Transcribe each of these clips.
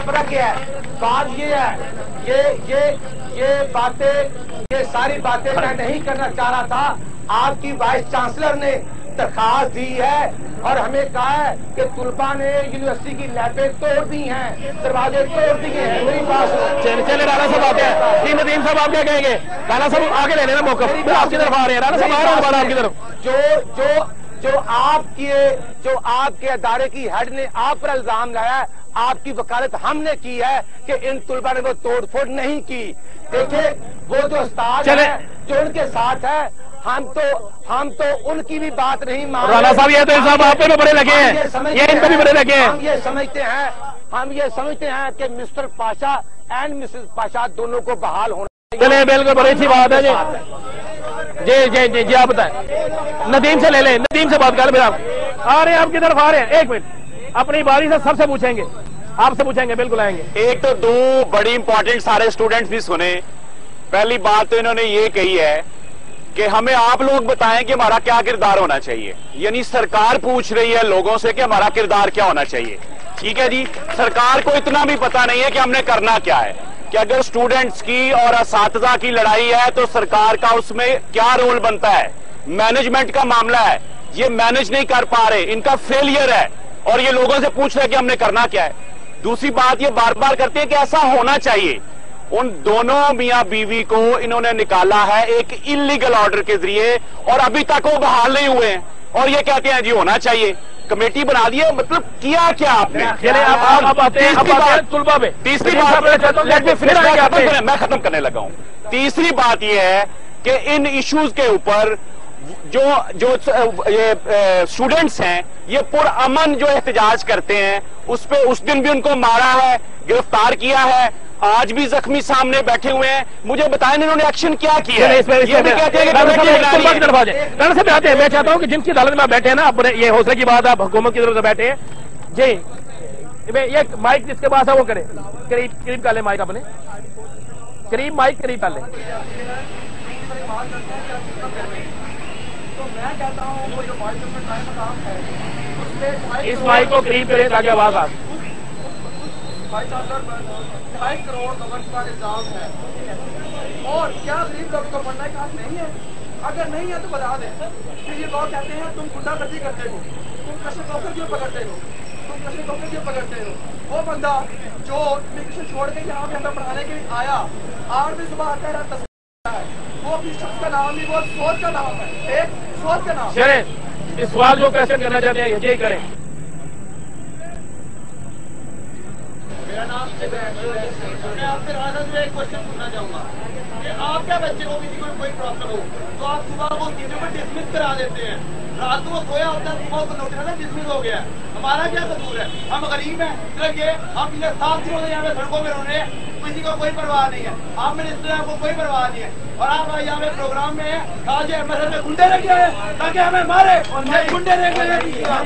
فرق کیا ہے؟ بات یہ ہے، یہ باتیں، یہ ساری باتیں میں نہیں کرنا چاہ رہا تھا۔ آپ کی وائس چانسلر نے درخواست دی ہے اور ہمیں کہا ہے کہ طلبا نے یونیورسٹی کی لیبیں توڑ دی ہیں، دروازے توڑ دیے ہیں۔ میری بات چلے رانا صاحب آتے ہیں، ندیم صاحب آپ کیا کہیں گے؟ رانا صاحب آگے لے لینا موقع، آپ کی طرف آ رہے ہیں، رانا صاحب آ رہے ہیں آپ کی طرف۔ جو آپ کے ادارے کی ہیڈ نے آپ پر الزام لایا ہے، آپ کی وکالت ہم نے کی ہے کہ ان طلبا نے وہ توڑ پھوڑ نہیں کی۔ دیکھیں وہ جو استاد ہیں جو ان کے ساتھ ہے، ہم تو ان کی بھی بات نہیں مان رہے۔ رانا صاحب یہ تو صاحب آپ پہ بھی بڑے لگے ہیں، یہ ان پہ بھی بڑے لگے ہیں۔ ہم یہ سمجھتے ہیں کہ Mr Pasha and Mrs Pasha دونوں کو بحال ہونا چلے، بالکل بڑی اچھی بات ہے جی آپ بتائیں۔ ندیم سے لے لیں، ندیم سے بات کر لیں۔ آپ آ رہے ہیں، آپ کی طرف آ رہے ہیں، ایک منٹ اپنی باری سے سب سے پوچھیں گے، آپ سے پوچھیں گے، بالکل آئیں گے۔ ایک تو دو بڑی امپورٹنٹ سارے اسٹوڈنٹس بھی سنیں۔ پہلی بات تو انہوں نے یہ کہی ہے کہ ہمیں آپ لوگ بتائیں کہ ہمارا کیا کردار ہونا چاہیے، یعنی سرکار پوچھ رہی ہے لوگوں سے کہ ہمارا کردار کیا ہونا چاہیے۔ ٹھیک ہے جی، سرکار کو اتنا بھی پتا نہیں ہے کہ ہم نے کرنا کیا ہے، کہ اگر اسٹوڈنٹس کی اور اساتذہ کی لڑائی ہے تو سرکار کا اس میں کیا رول بنتا ہے۔ مینجمنٹ کا معاملہ ہے، یہ مینج نہیں کر پا رہے، ان کا فیلئر ہے اور یہ لوگوں سے پوچھ رہے کہ ہم نے کرنا کیا ہے۔ دوسری بات یہ بار بار کرتے ہیں کہ ایسا ہونا چاہیے۔ ان دونوں میاں بیوی کو انہوں نے نکالا ہے ایک انلیگل آرڈر کے ذریعے اور ابھی تک وہ بحال نہیں ہوئے ہیں، اور یہ کہتے ہیں جی ہونا چاہیے، کمیٹی بنا دی ہے۔ مطلب کیا آپ نے؟ تیسری بات میں ختم کرنے لگا ہوں۔ تیسری بات یہ ہے کہ ان ایشوز کے اوپر جو اسٹوڈنٹس ہیں یہ پرامن جو احتجاج کرتے ہیں، اس پہ اس دن بھی ان کو مارا ہے، گرفتار کیا ہے، آج بھی زخمی سامنے بیٹھے ہوئے ہیں۔ مجھے بتائیں انہوں نے ایکشن کیا ہے؟ میں چاہتا ہوں کہ جن کی عدالت میں بیٹھے ہیں نا، یہ حوصلے کی بات ہے، حکومت کی طرف سے بیٹھے ہیں جی، یہ مائک جس کے پاس ہے وہ کرے، قریب کر لیں مائک، اپنے مائک قریب کر لیں۔ اس مائک کو قریب کریں تاکہ آواز آ۔ 2.5 کروڑ گورنمنٹ کا الزام ہے، اور کیا غریب لوگوں کو پڑھنے کا حق نہیں ہے؟ اگر نہیں ہے تو بتا دیں۔ پھر یہ لوگ کہتے ہیں تم گنڈا گردی کرتے ہو، تم کشن کوکر کیوں پکڑتے ہو؟ وہ بندہ جو امیگریشن چھوڑ کے یہاں پہ ہمیں پڑھانے کے لیے آیا، آج بھی صبح آتا ہے، وہ اپنی شخص کا نام نہیں، وہ سوچ کا نام ہے، ایک سوچ کا نام۔ اس سوال جو کوشچن کرنا چاہتے ہیں یہ کریں۔ میرا نام میں آپ سے رانا سے ایک کوشچن پوچھنا چاہوں گا کہ آپ کیا بچے کو کسی کو کوئی پرابلم ہو تو آپ صبح کو چیزوں کو ڈسمس کرا دیتے ہیں، رات کو سویا ہوتا ہے، صبح کو نوٹس آتا ہے ڈسمس ہو گیا ہے، ہمارا کیا قصور ہے؟ ہم غریب ہیں، صرف یہ ہم پچھلے 7 دنوں سے یہاں پہ سڑکوں میں رو رہے ہیں، کسی کو کوئی پرواہ نہیں ہے، آپ منسٹر ہیں کو کوئی پرواہ نہیں ہے، اور آپ یہاں پہ پروگرام میں آج مسئلے میں گنڈے رکھ گئے ہیں تاکہ ہمیں مارے، گنڈے رکھ گئے ہیں۔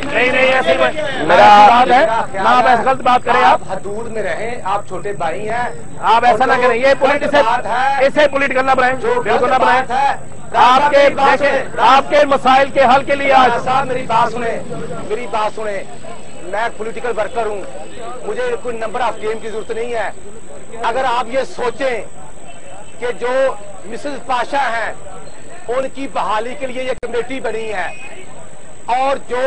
نہیں ایسی میرا بات ہے نہ، آپ ایسا غلط بات کریں، آپ حدود میں رہیں، آپ چھوٹے بھائی ہیں، آپ ایسا نہ کریں، یہ اسے پولیٹیکل نہ بنائیں، بالکل نہ بنائیں۔ آپ کے مسائل کے حل کے لیے آج صاحب میری بات سنیں، میں پولیٹیکل ورکر ہوں، مجھے کوئی نمبر آف گیم کی ضرورت نہیں ہے۔ اگر آپ یہ سوچیں کہ جو مسز پاشا ہیں ان کی بحالی کے لیے یہ کمیٹی بنی ہے، اور جو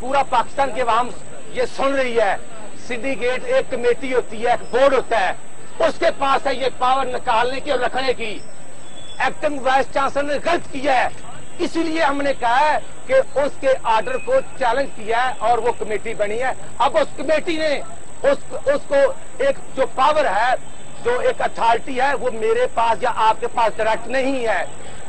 پورا پاکستان کے عوام یہ سن رہی ہے، سنڈیکیٹ ایک کمیٹی ہوتی ہے، ایک بورڈ ہوتا ہے، اس کے پاس ہے یہ پاور نکالنے کی اور رکھنے کی۔ ایکٹنگ وائس چانسلر نے غلط کیا ہے، اسی لیے ہم نے کہا ہے کہ اس کے آرڈر کو چیلنج کیا ہے اور وہ کمیٹی بنی ہے۔ اب اس کمیٹی نے اس کو ایک جو پاور ہے، جو ایک اتھارٹی ہے، وہ میرے پاس یا آپ کے پاس ڈائریکٹ نہیں ہے،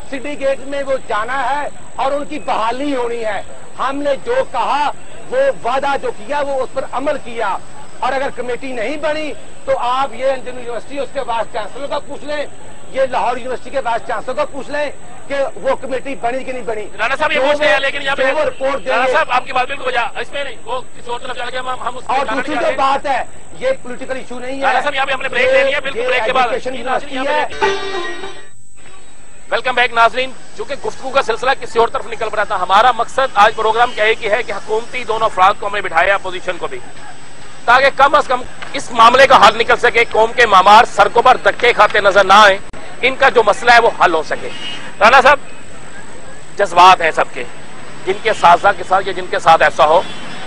سنڈیکیٹ میں وہ جانا ہے اور ان کی بحالی ہونی ہے۔ ہم نے جو کہا، وہ وعدہ جو کیا وہ اس پر عمل کیا، اور اگر کمیٹی نہیں بنی تو آپ یہ انجن یونیورسٹی اس کے وائس چانسلر کا پوچھ لیں، یہ لاہور یونیورسٹی کے وائس چانسلر کا پوچھ لیں کہ وہ کمیٹی بنی کہ نہیں بنی۔ رانا صاحب یہ پوچھ رہے ہیں، لیکن یہاں پہ رپورٹ دیں۔ رانا صاحب آپ کی بات بالکل وجہ اس میں نہیں، وہ کسی اور طرف چل گیا، ہم اس اور دوسری جو بات ہے، یہ پولیٹیکل ایشو نہیں ہے، رانا صاحب یہاں پہ ہم نے بریک لے لیا، بالکل بریک کے بعد یونیورسٹی ہے۔ वेलकम बैक नाजरीन। चूंकि गुफ्तगू का सिलसिला किसी और तरफ निकल पड़ा था, हमारा मकसद आज प्रोग्राम क्या है कि हुकूमती दोनों अफराद को हमने बिठाया, अपोजिशन को भी, ताकि कम अज कम इस मामले का हल निकल सके। कौम के मामार सड़कों पर धक्के खाते नजर ना आए, इनका जो मसला है वो हल हो सके। राणा साहब, जज्बात हैं सबके, जिनके साथ के साथ या जिनके साथ ऐसा हो,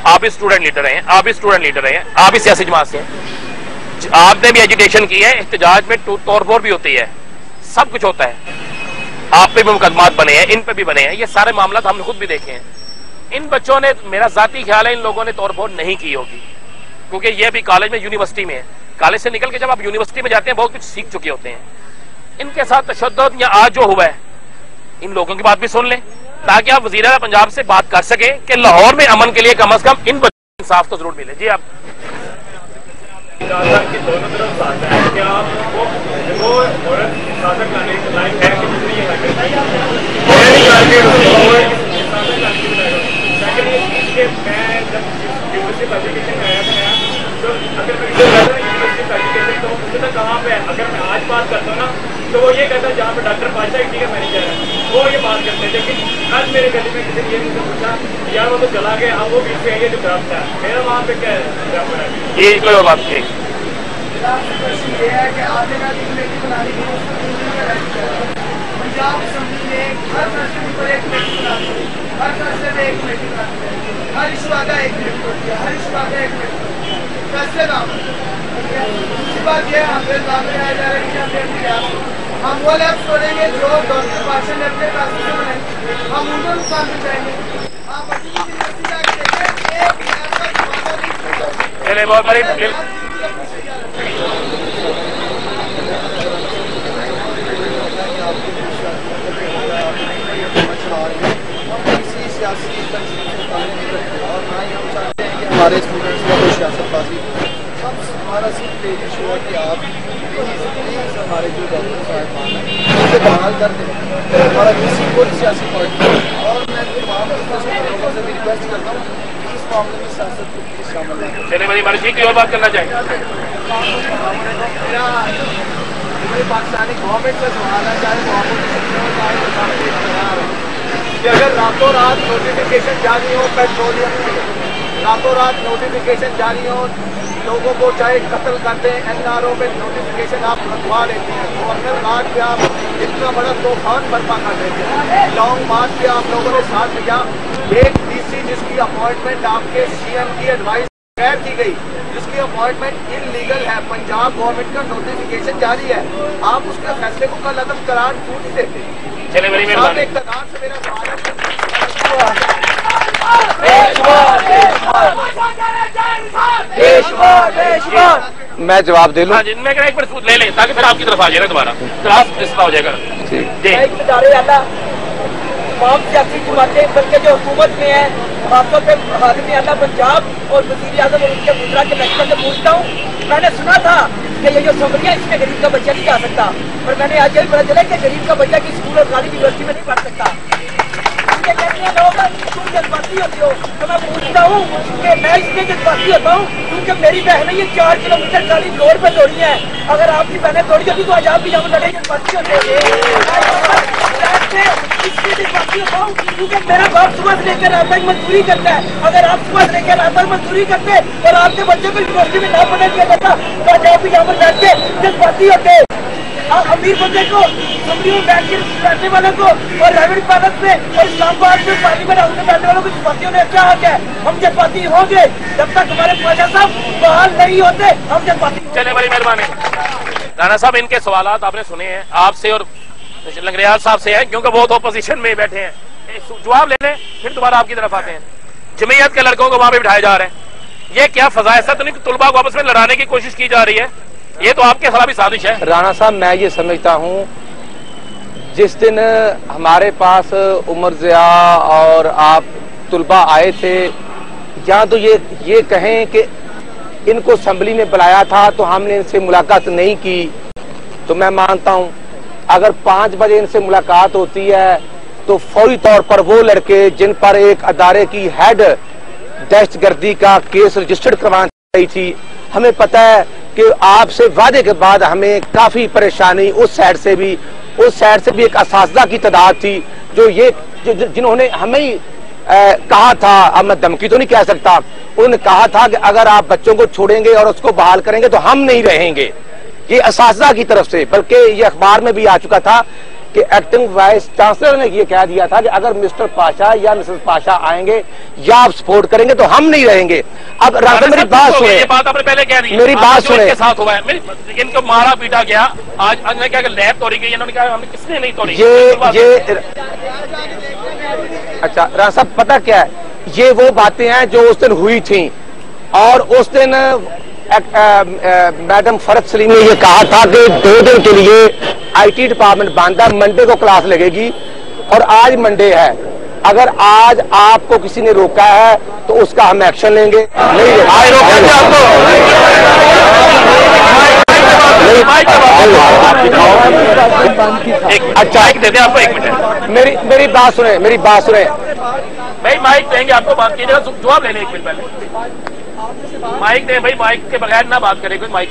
आप भी स्टूडेंट लीडर हैं, आप भी स्टूडेंट लीडर हैं, आप भी सियासी जमात से हैं, आपने भी एजुटेशन की है, एहतजाज में तोड़फोड़ भी होती है, सब कुछ होता है, आप पे भी मुकदमात बने हैं, इन पे भी बने हैं, ये सारे मामला हमने खुद भी देखे हैं। इन बच्चों ने, मेरा जाती ख्याल है, इन लोगों ने तोड़फोड़ नहीं की होगी, क्योंकि ये भी कॉलेज में, यूनिवर्सिटी में है। कॉलेज से निकल के जब आप यूनिवर्सिटी में जाते हैं बहुत कुछ सीख चुके होते हैं। इनके साथ तशद्दुद या आज जो हुआ है, इन लोगों की बात भी सुन लें, ताकि आप वज़ीर आज़म पंजाब से बात कर सके कि लाहौर में अमन के लिए कम अज कम इन बच्चों को इंसाफ तो जरूर मिले। जी आप दोनों तरफ साथ है, क्या वो औरत शासक लाने के लायक है कि दूसरी ये मैं जब एजुकेशन में आया तो अगर तो मुझे तो कहाँ पे है, अगर मैं आज बात करता हूँ ना तो वो ये कहता है जहाँ पे डॉक्टर पाशा की मैनेजर है वो ये बात करते हैं। लेकिन आज मेरे गली में किसी ने ये मुझसे पूछा यार वो तो चला गया, हाँ वो बीच में ये जो ड्राफ्ट है, मेरा वहाँ पे क्या है, ये कोई और बात नहीं। ये है कि आधे कमेटी बनानी पंजाब असेंबली में हर फैसले पर एक कमेटी बनानी है, हर फैसले में एक कमेटी बनानी है, हर इशू आता एक कमेटी होती है, हर इशू आता एक कमेटी होती है, फैसले काम दूसरी बात यह हमें सामने आया जा रहा है कि हम वो लैब छोड़ेंगे जो डॉक्टर पाशा ने अपने पैसे से बनाए, हम उनको नुकसान पहुंचाएंगे। आप अपनी यूनिवर्सिटी जाके देखें, एक लैब का जमाना नहीं, चले बहुत बड़ी और ना ही हम चाहते हैं कि हमारे स्टूडेंट्स में कोई सियासतबाजी। हमारा सिर्फ एक इशू है कि आप प्लीज़ हमारे जो डॉक्टर साहब हैं उसे बहाल कर दें, हमारा किसी कोई सियासी पार्टी। और मैं तमाम लोगों से भी रिक्वेस्ट करता हूँ कि इस मामले में सियासत को प्लीज़ शामिल नहीं। चले मेरी मर्जी की और बात करना चाहिए। मेरा पाकिस्तानी गवर्नमेंट से सवाल है, कि अगर रातों रात नोटिफिकेशन जारी हो, पेट्रोलियम की रातों रात नोटिफिकेशन जारी हो, लोगों को चाहे कत्ल करते हैं, एनआरओ में नोटिफिकेशन आप लगवा लेते हैं, गवर्नर घाट पे आप इतना बड़ा तूफान बर्पा कर देते हैं, लॉन्ग मार्च पे आप लोगों ने साथ दिया, एक डीसी जिसकी अपॉइंटमेंट आपके सीएम की एडवाइस गैर की गई, जिसकी अपॉइंटमेंट इलीगल है, पंजाब गवर्नमेंट का नोटिफिकेशन जारी है, आप उसके फैसले को कल अदम करार क्यों नहीं देते? चले मेरी मेहरबानी। इक़्तिदार से मेरा सवाल है, मैं जवाब दे लूं? हाँ जी, मैं एक बार ले लें ताकि फिर आपकी तरफ आ जाएगा दोबारा, क्लास रिश्ता हो जाएगा। जी तमाम सियासी जमातें बल्कि जो हुकूमत में है, खासतौर पर हाकिम आला पंजाब और वज़ीर आज़म और उनके मुद्रा के महकमे से पूछता हूँ, मैंने सुना था कि ये जो समरिया इसमें गरीब का बच्चा नहीं जा सकता, पर मैंने आज यही पता चला कि गरीब का बच्चा की स्कूल और कॉलेज यूनिवर्सिटी में नहीं पढ़ सकता। कहते हैं लोग तुम जज्बाती होते हो, तो मैं पूछता हूँ कि मैं इसलिए जज्बाती होता हूँ क्योंकि मेरी बहनें ये 4 किलोमीटर खाली रोड पर दौड़ी हैं, अगर आपकी बहनें दौड़ी होती तो आज आप भी यहाँ लड़े जज्बाती होते क्योंकि मेरा बाप सुबह से लेकर रात तक मजदूरी करता है, अगर आप सुबह से लेकर रात तक मजदूरी करते और आपके बच्चे को यूनिवर्सिटी में ना पढ़ने दिया जाता तो आज आप भी यहाँ पर बैठ के जज्बाती होते। अमीर बंदे को, कंपनी में बैठने वालों को और रेवेन्यू पैलेस में और इस्लामाबाद में पार्लियामेंट हाउस में बैठने वालों को जज्बातियों ने क्या हक है? हम जज्बाती होंगे जब तक हमारे ख्वाजा साहब बहाल नहीं होते, हम जज्बाती। चले बड़ी मेहरबानी। राणा साहब, इनके सवालात आपने सुने हैं, आपसे और लंगरियाल साहब से है, क्योंकि वो तो अपोजिशन में बैठे हैं, जवाब ले लें फिर दोबारा आपकी तरफ आते हैं। जमीयत के लड़कों को वहां पे बिठाए जा रहे हैं, ये क्या फजा ऐसा तो नहीं कि तुलबा को आपस में लड़ाने की कोशिश की जा रही है? ये तो आपके खिलाफ ही साजिश है। राणा साहब, मैं ये समझता हूँ जिस दिन हमारे पास उमर ज़िया और आप तुलबा आए थे, या तो ये कहें कि इनको असेंबली में बुलाया था तो हमने इनसे मुलाकात नहीं की, तो मैं मानता हूँ अगर 5 बजे इनसे मुलाकात होती है तो फौरी तौर पर वो लड़के जिन पर एक अदारे की हेड दहशतगर्दी का केस रजिस्टर्ड करवानी चाहिए थी, हमें पता है कि आपसे वादे के बाद हमें काफी परेशानी उस साइड से भी उस साइड से भी एक असातिज़ा की तादाद थी जो ये जिन्होंने हमें ही कहा था, अब मैं धमकी तो नहीं कह सकता, उन्होंने कहा था कि अगर आप बच्चों को छोड़ेंगे और उसको बहाल करेंगे तो हम नहीं रहेंगे। ये असातिज़ा की तरफ से, बल्कि ये अखबार में भी आ चुका था कि एक्टिंग वाइस चांसलर ने ये कह दिया था कि अगर मिस्टर पाशा या मिसेस पाशा आएंगे या आप सपोर्ट करेंगे तो हम नहीं रहेंगे। अब मेरी बात सुने, ये बात आपने पहले कह दी, मेरी बात सुने, के साथ हुआ है, इनको मारा पीटा गया, आज ने क्या लैब तोड़ी गई, इन्होंने कहा हमने किसने नहीं तोड़ी। ये अच्छा राणा साहब, पता क्या है, ये वो बातें हैं जो उस दिन हुई थी, और उस दिन मैडम फरत सलीम ने ये कहा था कि 2 दिन के लिए IT डिपार्टमेंट बंद है, मंडे को क्लास लगेगी, और आज मंडे है। अगर आज आपको किसी ने रोका है तो उसका हम एक्शन लेंगे। नहीं अच्छा दे दे आपको 1 मिनट, मेरी बात सुने, मेरी बात सुने भाई, माइक देंगे आपको, बात कीजिएगा, जवाब ले लें 1 मिनट पहले, माइक दे भाई, माइक के बगैर ना बात करें, कोई माइक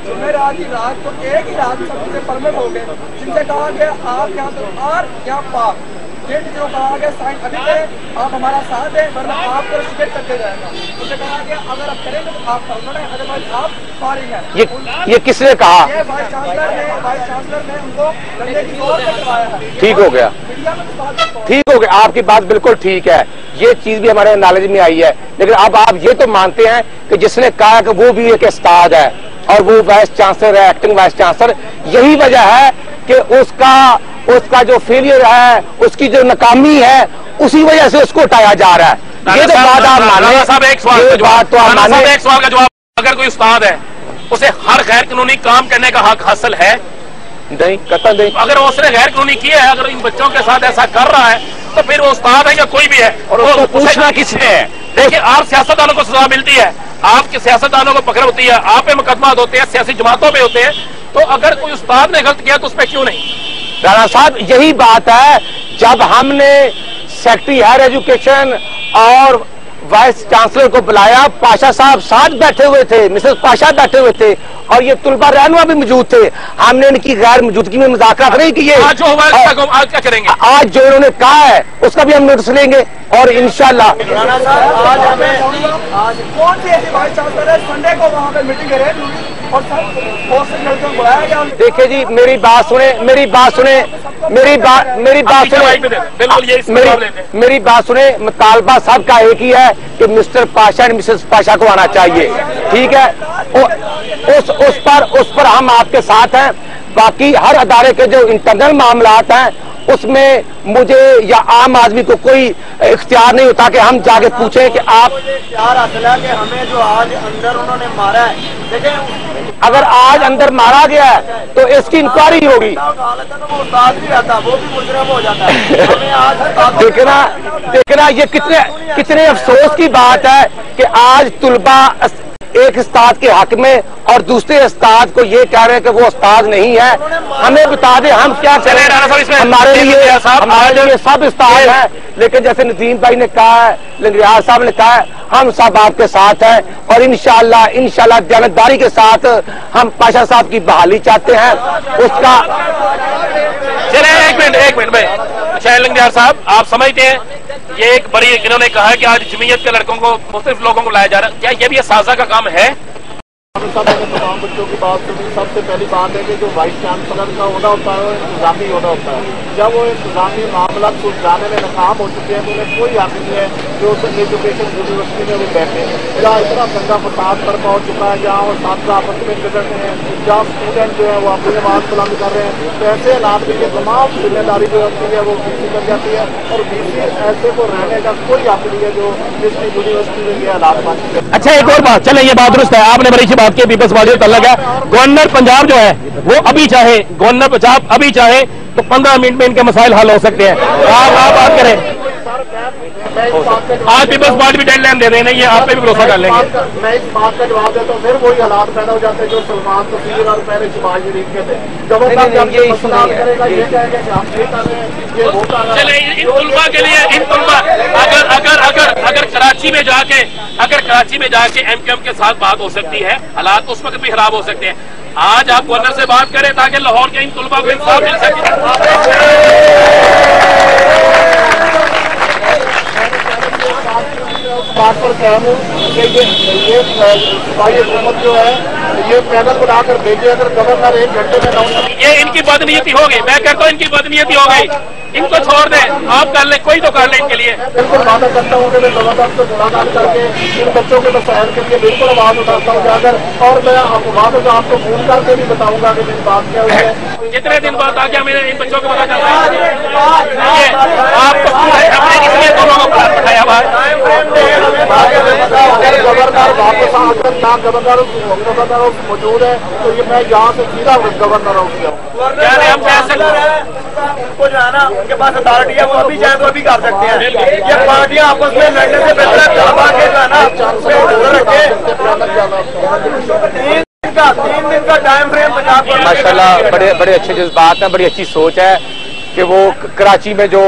रात की रात को एक ही रात सबसे परमिट हो गए, जिनसे कहा गया आप यहाँ तो आर या पार, ये जो कहा गया साइन अभी करें, आप हमारा साथ दें वरना आपको रिस्पेक्ट करते जाएगा। उनसे कहा गया अगर आप करेंगे तो आप करोगे, अदरवाइज आप फारिग हैं। ये किसने कहा? ये वाइस चांसलर ने उनको डंडे की जोर से करवाया है। ठीक हो गया, ठीक हो गया, आपकी बात बिल्कुल ठीक है, ये चीज भी हमारे नॉलेज में आई है, लेकिन अब आप ये तो मानते हैं कि जिसने कहा कि वो भी एक उस्ताद है और वो वाइस चांसलर है, एक्टिंग वाइस चांसलर, यही वजह है कि उसका जो फेलियर है, उसकी जो नाकामी है, उसी वजह से उसको उठाया जा रहा है। ये तो बात आप माने साहब, एक सवाल का जवाब, अगर कोई उस्ताद है उसे हर गैर कानूनी काम करने का हक हासिल है? नहीं, कतई नहीं। अगर उसने गैर कानूनी किया है, अगर इन बच्चों के साथ ऐसा कर रहा है, तो फिर वो उस्ताद है या कोई भी है, और उसको पूछना किसने है? देखिए, आप सियासतदानों को सजा मिलती है, आपके सियासतदानों को पकड़ होती है, आप पे मुकदमा होते हैं, सियासी जमातों पे होते हैं, तो अगर कोई उस्ताद ने गलत किया तो उस पर क्यों नहीं? राणा साहब, यही बात है, जब हमने सेक्रेटरी हायर एजुकेशन और वाइस चांसलर को बुलाया, पाशा साहब साथ बैठे हुए थे, मिसेस पाशा बैठे हुए थे, और ये तुलबा रहनुमा भी मौजूद थे, हमने इनकी गैर मौजूदगी में मुज़ाकरात नहीं किए। आज जो हुआ आज क्या करेंगे? आज जो इन्होंने कहा है उसका भी हम नोटिस लेंगे, और इंशाल्लाह आज कौन सी ऐसी वाइस चांसलर है संडे को वहाँ पे मीटिंग करें और सब बुलाया गया। देखिए जी, मेरी बात सुने, मेरी बात सुने, मेरी बात सुने, मुतालबा सब का एक ही है कि मिस्टर पाशा और मिसेस पाशा को आना चाहिए, ठीक है, उस पर हम आपके साथ हैं। बाकी हर अदारे के जो इंटरनल मामलात हैं उसमें मुझे या आम आदमी को कोई इख्तियार नहीं होता कि हम जाके पूछें कि आप इख्तियार हासिल है कि हमें जो आज अंदर उन्होंने मारा है, लेकिन अगर आज अंदर मारा गया है तो इसकी इंक्वायरी होगी। वो उस्ताद भी आता, वो भी मुजरिम हो जाता है। हमें आज देखना ये कितने अफसोस की बात है कि आज तुलबा एक उस्ताद के हक में और दूसरे उस्ताद को ये कह रहे हैं कि वो उस्ताद नहीं है। हमें बता दें हम क्या करें, हमारे लिए सब उस्ताद है, लेकिन जैसे नदीम भाई ने कहा है, लंगरियाल साहब ने कहा है, हम सब आपके साथ हैं, और इंशाल्लाह दयानतदारी के साथ हम पाशा साहब की बहाली चाहते हैं। उसका चले एक मिनट भाई, अच्छा लंगरियाल साहब, आप समझते हैं ये एक बड़ी, इन्होंने कहा है कि आज जमीयत के लड़कों को, मुख्तलिफ लोगों को लाया जा रहा है, क्या ये भी साजा का काम है? तमाम बच्चों की बात सुनी। सबसे पहली बात है कि जो वाइस चांसलर का होना होता है वो इंतजामी होना होता है। जब वो इंतजामी मामला सुलझाने में नाकाम हो चुके हैं तो उन्हें कोई हक नहीं है जो एजुकेशन यूनिवर्सिटी में वो बैठे। जहाँ इतना गंदा फसाद पर पहुँच चुका है, जहाँ वो छात्र आपस में बिगड़ते हैं, जहाँ स्टूडेंट जो है वो अपनी आवाज़ बुलंद कर रहे हैं, तो ऐसे हालात में तमाम जिम्मेदारी जो होती है वो बीसी कर जाती है, और बीसी ऐसे को रहने का कोई हक नहीं है जो जिसकी यूनिवर्सिटी में ये हालात बन चुके हैं। अच्छा, एक और बात, चले ये बात दुरुस्त है, आपने बड़ी अच्छी बात की, पीपल्स पार्टी का तल्लक है। गवर्नर पंजाब जो है वो अभी चाहे, गवर्नर पंजाब अभी चाहे तो 15 मिनट में इनके मसाइल हल हो सकते हैं। आप बात करें, आज पीपल्स पार्टी भी डेडलाइन दे रहे हैं, ये आप पे भी भरोसा कर लेंगे। मैं इस बात का जवाब देता हूँ, फिर वही हालात पैदा हो जाते हैं जो सलमान तस्वीर और पहले शहबाज शरीफ के थे। जब वो करेगा ये कहेगा कि आप ये कर रहे हैं, ये वो कर रहे हैं। चले इन तुलबा के लिए, इन तुलबा अगर कराची में जाके अगर कराची में जाके MQM के साथ बात हो सकती है, हालात उस वक्त भी खराब हो सकते हैं। आज आप गवर्नर से बात करें ताकि लाहौर के इन तुलबा को इंसाफ मिल सके। बात पर कहम हूँ कि ये सिपाही हुकूमत जो है ये पैदल बनाकर भेजे, अगर गवर्नर 1 घंटे में ना, ये इनकी बदनीयती हो गई। मैं कहता हूँ इनकी बदनीयती हो गई, इनको छोड़ दें, आप कर लें, कोई तो कर लें इनके लिए। बिल्कुल वादा करता हूँ कि मैं गवर्नर से मुलाकात करके इन बच्चों के मसाइल के लिए बिल्कुल आवाज उठाता हूँ जाकर, और मैं वादा तो आपको फोन करके भी बताऊंगा कि मेरी बात क्या हुई है। कितने दिन बाद आके मेरे इन बच्चों को पता चलता है? आपको हमने इसलिए दोनों को बैठाया हुआ है। अगर गवर्नर वापस आकर ना गवर्नर मौजूद है तो ये मैं यहाँ से सीधा गवर्नर हो गया हूँ। हम कह सकते उनको जो है ना उनके पास अथॉरिटी है, वो अभी चाहे तो अभी कर सकते हैं। ये पार्टियां आपस में लड़ने से बेहतर है जो है ना 3 दिन का टाइम फ्रेम पंजाब। माशाल्लाह बड़े अच्छे जज्बात हैं, बड़ी अच्छी सोच है कि वो कराची में जो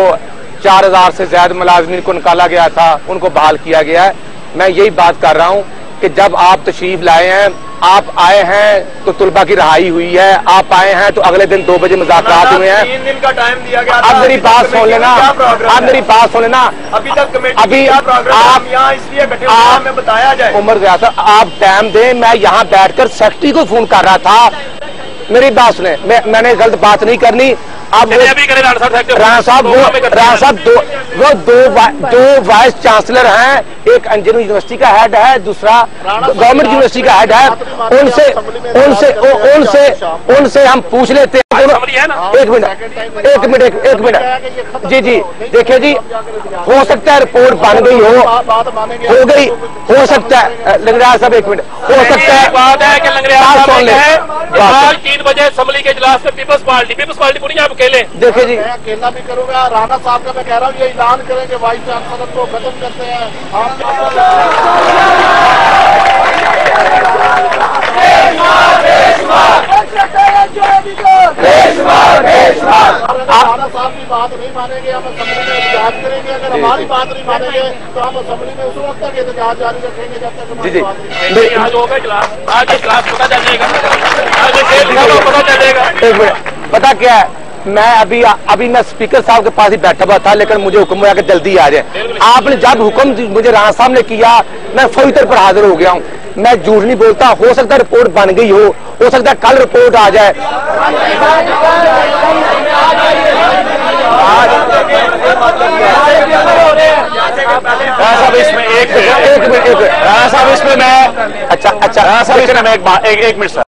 4000 से ज्यादा मुलाजमीन को निकाला गया था उनको बहाल किया गया है। मैं यही बात कर रहा हूँ कि जब आप तशरीफ लाए हैं, आप आए हैं तो तुलबा की रहाई हुई है, आप आए हैं तो अगले दिन 2 बजे मुज़ाकरात हुए हैं। 3 दिन का टाइम दिया गया। अब मेरी बात सुन लेना, अब मेरी बात सुन लेना। अभी तक कमेटी क्या प्रोग्राम यहाँ इसलिए इकट्ठे हुए में बताया जाए। उमर ज्यादा आप टाइम दें, मैं यहाँ बैठकर सेक्रेटरी को फोन कर रहा था। मेरी बात सुने, मैंने गलत बात नहीं करनी। अब राणा साहब वो दो वाइस चांसलर हैं, एक इंजीनियरिंग यूनिवर्सिटी का हेड है, दूसरा गवर्नमेंट यूनिवर्सिटी का हेड है। उनसे हम पूछ लेते हैं। एक मिनट जी देखिए जी, हो सकता है रिपोर्ट बन गई हो गई, हो सकता है लंगरेज साहब, 1 मिनट, हो सकता है बात है कि लंगरेज सुन ले 3 बजे असेंबली के इजलास में पीपल्स पार्टी पूरी आप अकेले। देखिए जी, मैं अकेला भी करूंगा। राणा साहब का मैं कह रहा हूँ ये ऐलान करेंगे वाइस चांसलर को खत्म करते हैं। राणा साहब की बात नहीं मानेंगे, हम असेंबली में एहतजाज करेंगे। अगर हमारी बात नहीं मानेंगे तो हम असेंबली में उस वक्त तक एहतजाज जारी रखेंगे जब तक हमारी बात नहीं। आज होगा इजलास, आज इजलास पता चलेगा, पता चलेगा। 1 मिनट, पता क्या है, मैं अभी मैं स्पीकर साहब के पास ही बैठा हुआ था, लेकिन मुझे हुक्म हुआ कि जल्दी आ जाए। आपने जब हुक्म मुझे राणा साहब ने किया, मैं फौरी तौर पर हाजिर हो गया हूँ। मैं झूठ नहीं बोलता, हो सकता है रिपोर्ट बन गई हो सकता है कल रिपोर्ट आ जाए। साहब इसमें एक मिनट राणा साहब इसमें मैं अच्छा राणा साहब इसमें मैं एक मिनट सर,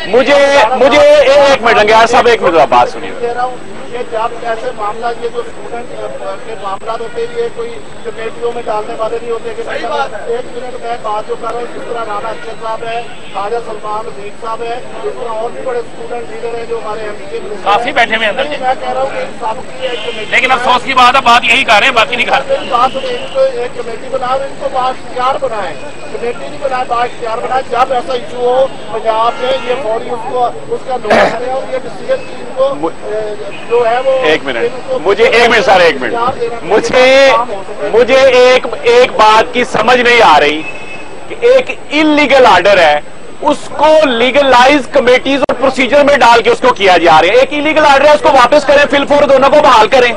मुझे 1 मिनट लंगे साहब, 1 मिनट बात सुनिए। कि जब ऐसे मामला ये जो स्टूडेंट के मामला होते हैं ये कोई कमेटियों में डालने वाले नहीं होते। सही बात है। 1 मिनट मैं बात जो कर रहा हूँ, जिस तरह राणा अख्तर साहब है, खाजा सलमान अजीज साहब है, इस तरह और भी बड़े स्टूडेंट लीडर हैं जो हमारे MP के काफी बैठे हुए अंदर। मैं कह रहा हूँ कि सबकी एक कमेटी, लेकिन अफसोस की बात है, बात यही कर रहे हैं, बाकी नहीं कर रहे। बात इनको एक कमेटी बनाओ, इनको बाख्तियार बनाए, कमेटी नहीं बनाए, बाख्तियार बनाए। जब ऐसा इशू हो पंजाब में ये फौरी उसको उसका नोटिस करें और ये डिसीजन की इनको जो है वो 1 मिनट मुझे 1 मिनट सर 1 मिनट मुझे एक बात की समझ नहीं आ रही कि एक इलीगल ऑर्डर है उसको लीगलाइज कमेटीज और प्रोसीजर में डाल के उसको किया जा रहा है। एक इलीगल ऑर्डर है उसको वापस करें, फिलफोर दोनों को बहाल करें।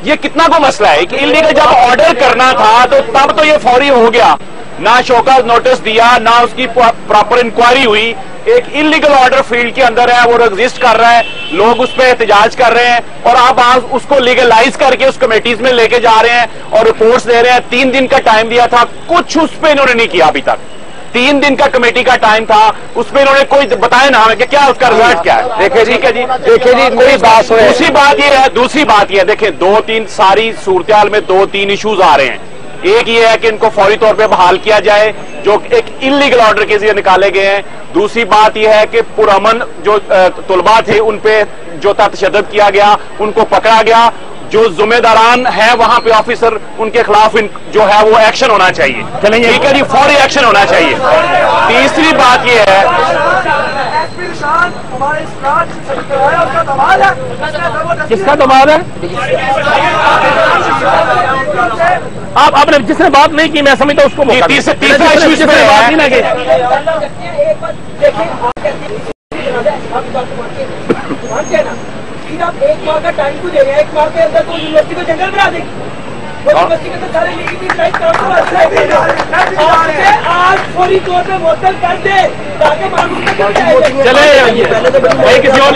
ये कितना को मसला है कि इलीगल जब ऑर्डर करना था तो तब तो ये फौरी हो गया, ना शोकाज नोटिस दिया, ना उसकी प्रॉपर इंक्वायरी हुई। एक इलीगल ऑर्डर फील्ड के अंदर है, वो एग्जिस्ट कर रहा है, लोग उस पर एहतजाज कर रहे हैं और आप आज उसको लीगलाइज करके उस कमेटीज में लेके जा रहे हैं और रिपोर्ट्स दे रहे हैं। 3 दिन का टाइम दिया था, कुछ उस पर इन्होंने नहीं किया अभी तक। 3 दिन का कमेटी का टाइम था, उसमें इन्होंने कोई बताया ना हमें कि क्या उसका रिजल्ट क्या है। देखिए जी कोई बात हो। दूसरी बात ये है देखिए 2-3 सारी सूरत हाल में 2-3 इश्यूज आ रहे हैं। एक ये है कि इनको फौरी तौर पे बहाल किया जाए जो एक इलीगल ऑर्डर के जरिए निकाले गए हैं। दूसरी बात यह है कि पुरअमन जो तुलबा थे उन पे जो तशद्दुद किया गया उनको पकड़ा गया। जो जिम्मेदारान है वहां पे ऑफिसर उनके खिलाफ जो है वो एक्शन होना चाहिए। ठीक है जी, फौरी एक्शन होना चाहिए। तीसरी बात यह है किसका दबाव है? आपने जिसने बात नहीं की मैं समझता हूँ उसको मौका तीसरा जिसने इशू बात नहीं ना की आप 1 माह का टाइम को दे रहे हैं, 1 माह के अंदर तो यूनिवर्सिटी को जंगल बना देगी। यूनिवर्सिटी के अंदर सारे आज फौरी तौर पे मुअत्तल कर दे ताकि मालूम चले किसी और